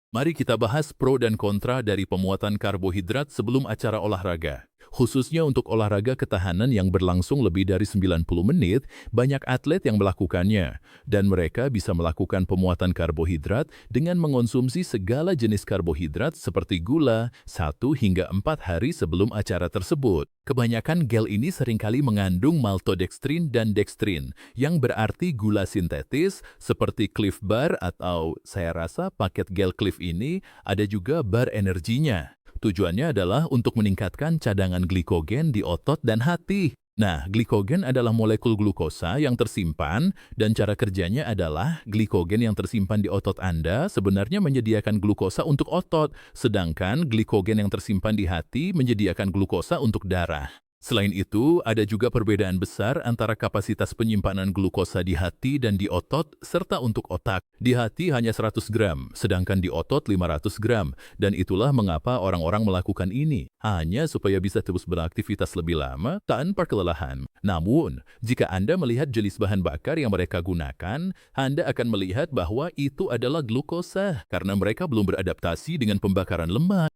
Mari kita bahas pro dan kontra dari pemuatan karbohidrat sebelum acara olahraga. Khususnya untuk olahraga ketahanan yang berlangsung lebih dari 90 menit, banyak atlet yang melakukannya. Dan mereka bisa melakukan pemuatan karbohidrat dengan mengonsumsi segala jenis karbohidrat seperti gula 1 hingga 4 hari sebelum acara tersebut. Kebanyakan gel ini seringkali mengandung maltodextrin dan dextrin, yang berarti gula sintetis seperti Clif Bar atau saya rasa paket gel Clif ini ada juga bar energinya. Tujuannya adalah untuk meningkatkan cadangan glikogen di otot dan hati. Nah, glikogen adalah molekul glukosa yang tersimpan dan cara kerjanya adalah glikogen yang tersimpan di otot Anda sebenarnya menyediakan glukosa untuk otot, sedangkan glikogen yang tersimpan di hati menyediakan glukosa untuk darah. Selain itu, ada juga perbedaan besar antara kapasitas penyimpanan glukosa di hati dan di otot, serta untuk otak. Di hati hanya 100 gram, sedangkan di otot 500 gram. Dan itulah mengapa orang-orang melakukan ini, hanya supaya bisa terus beraktivitas lebih lama tanpa kelelahan. Namun, jika Anda melihat jenis bahan bakar yang mereka gunakan, Anda akan melihat bahwa itu adalah glukosa, karena mereka belum beradaptasi dengan pembakaran lemak.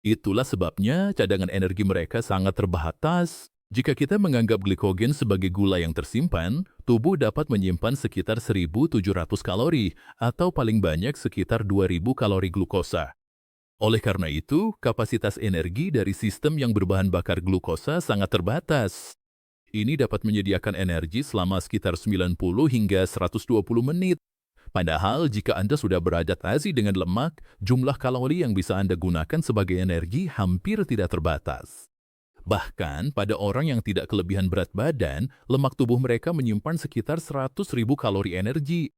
Itulah sebabnya cadangan energi mereka sangat terbatas. Jika kita menganggap glikogen sebagai gula yang tersimpan, tubuh dapat menyimpan sekitar 1.700 kalori atau paling banyak sekitar 2.000 kalori glukosa. Oleh karena itu, kapasitas energi dari sistem yang berbahan bakar glukosa sangat terbatas. Ini dapat menyediakan energi selama sekitar 90 hingga 120 menit. Padahal jika Anda sudah beradaptasi dengan lemak, jumlah kalori yang bisa Anda gunakan sebagai energi hampir tidak terbatas. Bahkan pada orang yang tidak kelebihan berat badan, lemak tubuh mereka menyimpan sekitar 100.000 kalori energi.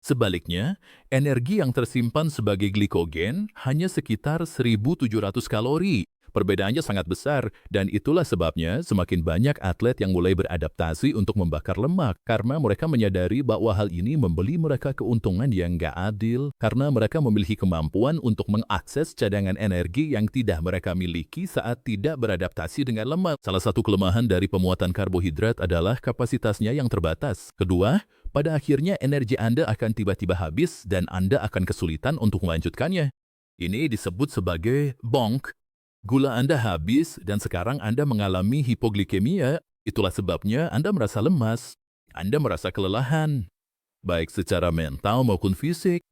Sebaliknya, energi yang tersimpan sebagai glikogen hanya sekitar 1.700 kalori. Perbedaannya sangat besar, dan itulah sebabnya semakin banyak atlet yang mulai beradaptasi untuk membakar lemak karena mereka menyadari bahwa hal ini memberi mereka keuntungan yang nggak adil karena mereka memiliki kemampuan untuk mengakses cadangan energi yang tidak mereka miliki saat tidak beradaptasi dengan lemak. Salah satu kelemahan dari pemuatan karbohidrat adalah kapasitasnya yang terbatas. Kedua, pada akhirnya energi Anda akan tiba-tiba habis dan Anda akan kesulitan untuk melanjutkannya. Ini disebut sebagai bonk. Gula Anda habis dan sekarang Anda mengalami hipoglikemia. Itulah sebabnya Anda merasa lemas. Anda merasa kelelahan, baik secara mental maupun fisik.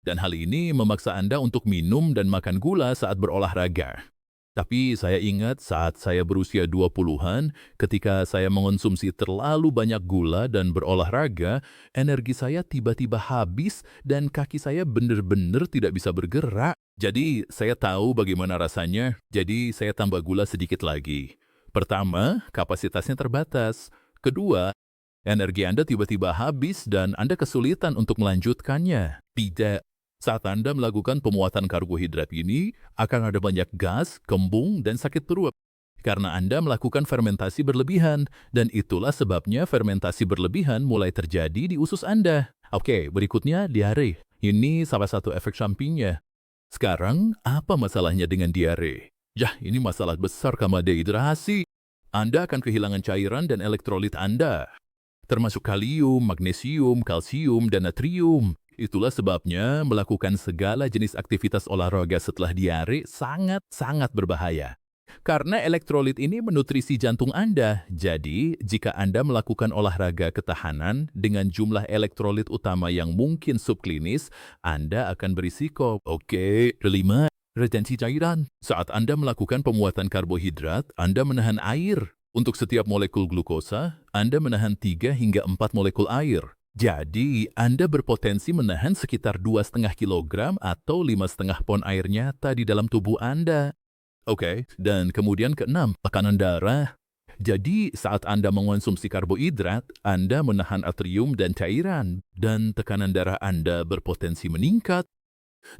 Dan hal ini memaksa Anda untuk minum dan makan gula saat berolahraga. Tapi saya ingat saat saya berusia 20-an, ketika saya mengonsumsi terlalu banyak gula dan berolahraga, energi saya tiba-tiba habis dan kaki saya benar-benar tidak bisa bergerak. Jadi, saya tahu bagaimana rasanya, jadi saya tambah gula sedikit lagi. Pertama, kapasitasnya terbatas. Kedua, energi Anda tiba-tiba habis dan Anda kesulitan untuk melanjutkannya. Tidak. Saat Anda melakukan pemuatan karbohidrat ini, akan ada banyak gas, kembung, dan sakit perut. Karena Anda melakukan fermentasi berlebihan, dan itulah sebabnya fermentasi berlebihan mulai terjadi di usus Anda. Oke, berikutnya diare. Ini salah satu efek sampingnya. Sekarang, apa masalahnya dengan diare? Yah, ini masalah besar karena dehidrasi. Anda akan kehilangan cairan dan elektrolit Anda, termasuk kalium, magnesium, kalsium, dan natrium. Itulah sebabnya melakukan segala jenis aktivitas olahraga setelah diare sangat-sangat berbahaya. Karena elektrolit ini menutrisi jantung Anda. Jadi, jika Anda melakukan olahraga ketahanan dengan jumlah elektrolit utama yang mungkin subklinis, Anda akan berisiko. Oke, kelima, retensi cairan. Saat Anda melakukan pemuatan karbohidrat, Anda menahan air. Untuk setiap molekul glukosa, Anda menahan 3 hingga 4 molekul air. Jadi, Anda berpotensi menahan sekitar 2,5 kg atau 5,5 pon air nyata di dalam tubuh Anda. Oke, dan kemudian keenam, tekanan darah. Jadi, saat Anda mengonsumsi karbohidrat, Anda menahan atrium dan cairan, dan tekanan darah Anda berpotensi meningkat.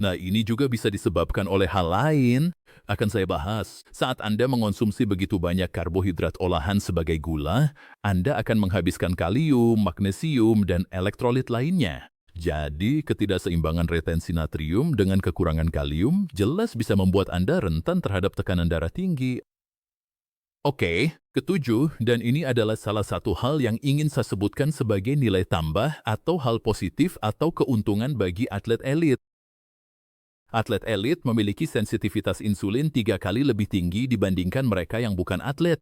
Nah, ini juga bisa disebabkan oleh hal lain. Akan saya bahas, saat Anda mengonsumsi begitu banyak karbohidrat olahan sebagai gula, Anda akan menghabiskan kalium, magnesium, dan elektrolit lainnya. Jadi, ketidakseimbangan retensi natrium dengan kekurangan kalium jelas bisa membuat Anda rentan terhadap tekanan darah tinggi. Oke, ketujuh, dan ini adalah salah satu hal yang ingin saya sebutkan sebagai nilai tambah atau hal positif atau keuntungan bagi atlet elit. Atlet elit memiliki sensitivitas insulin 3 kali lebih tinggi dibandingkan mereka yang bukan atlet.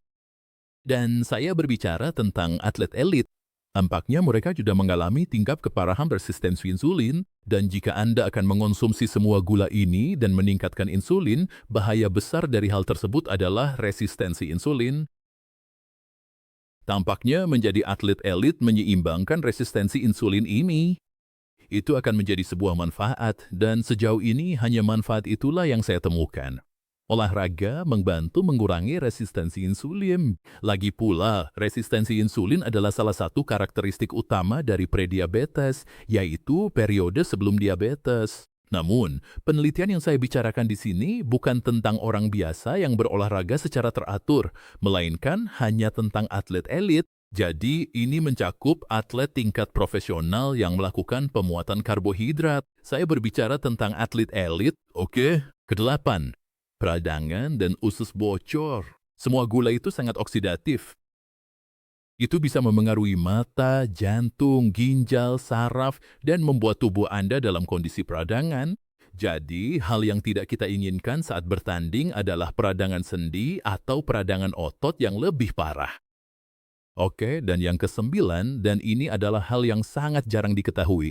Dan saya berbicara tentang atlet elit. Tampaknya mereka sudah mengalami tingkat keparahan resistensi insulin, dan jika Anda akan mengonsumsi semua gula ini dan meningkatkan insulin, bahaya besar dari hal tersebut adalah resistensi insulin. Tampaknya menjadi atlet elit menyeimbangkan resistensi insulin ini. Itu akan menjadi sebuah manfaat, dan sejauh ini hanya manfaat itulah yang saya temukan. Olahraga membantu mengurangi resistensi insulin. Lagi pula, resistensi insulin adalah salah satu karakteristik utama dari prediabetes, yaitu periode sebelum diabetes. Namun, penelitian yang saya bicarakan di sini bukan tentang orang biasa yang berolahraga secara teratur, melainkan hanya tentang atlet elit. Jadi, ini mencakup atlet tingkat profesional yang melakukan pemuatan karbohidrat. Saya berbicara tentang atlet elit, oke? Kedelapan, peradangan dan usus bocor. Semua gula itu sangat oksidatif. Itu bisa memengaruhi mata, jantung, ginjal, saraf, dan membuat tubuh Anda dalam kondisi peradangan. Jadi, hal yang tidak kita inginkan saat bertanding adalah peradangan sendi atau peradangan otot yang lebih parah. Oke, dan yang kesembilan, dan ini adalah hal yang sangat jarang diketahui.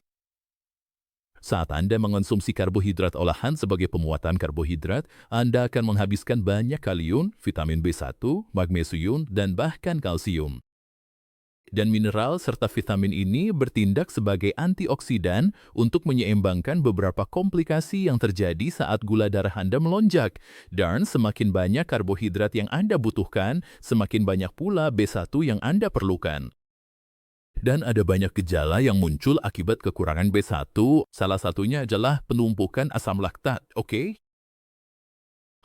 Saat Anda mengonsumsi karbohidrat olahan sebagai pemuatan karbohidrat, Anda akan menghabiskan banyak kalium, vitamin B1, magnesium, dan bahkan kalsium. Dan mineral serta vitamin ini bertindak sebagai antioksidan untuk menyeimbangkan beberapa komplikasi yang terjadi saat gula darah Anda melonjak. Dan semakin banyak karbohidrat yang Anda butuhkan, semakin banyak pula B1 yang Anda perlukan. Dan ada banyak gejala yang muncul akibat kekurangan B1, salah satunya adalah penumpukan asam laktat, oke?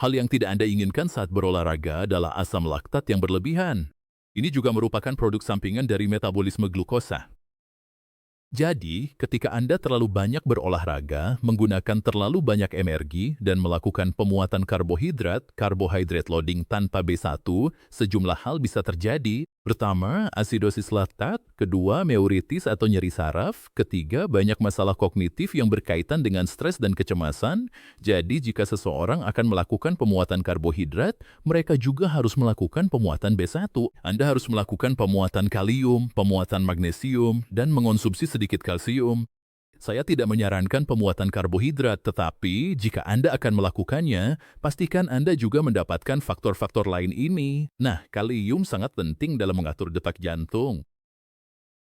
Hal yang tidak Anda inginkan saat berolahraga adalah asam laktat yang berlebihan. Ini juga merupakan produk sampingan dari metabolisme glukosa. Jadi, ketika Anda terlalu banyak berolahraga, menggunakan terlalu banyak energi, dan melakukan pemuatan karbohidrat, carbohydrate loading tanpa B1, sejumlah hal bisa terjadi. Pertama, asidosis laktat. Kedua, meuritis atau nyeri saraf. Ketiga, banyak masalah kognitif yang berkaitan dengan stres dan kecemasan. Jadi, jika seseorang akan melakukan pemuatan karbohidrat, mereka juga harus melakukan pemuatan B1. Anda harus melakukan pemuatan kalium, pemuatan magnesium, dan mengonsumsi sedikit kalsium. Saya tidak menyarankan pemuatan karbohidrat, tetapi jika Anda akan melakukannya, pastikan Anda juga mendapatkan faktor-faktor lain ini. Nah, kalium sangat penting dalam mengatur detak jantung.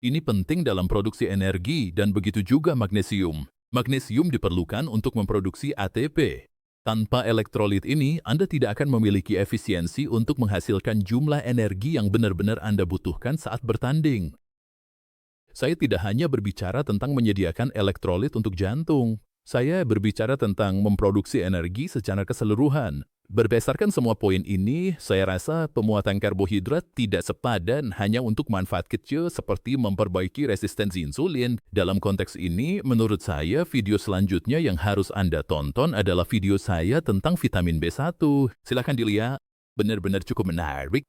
Ini penting dalam produksi energi, dan begitu juga magnesium. Magnesium diperlukan untuk memproduksi ATP. Tanpa elektrolit ini, Anda tidak akan memiliki efisiensi untuk menghasilkan jumlah energi yang benar-benar Anda butuhkan saat bertanding. Saya tidak hanya berbicara tentang menyediakan elektrolit untuk jantung. Saya berbicara tentang memproduksi energi secara keseluruhan. Berdasarkan semua poin ini, saya rasa pemuatan karbohidrat tidak sepadan hanya untuk manfaat kecil seperti memperbaiki resistensi insulin. Dalam konteks ini, menurut saya, video selanjutnya yang harus Anda tonton adalah video saya tentang vitamin B1. Silakan dilihat, benar-benar cukup menarik.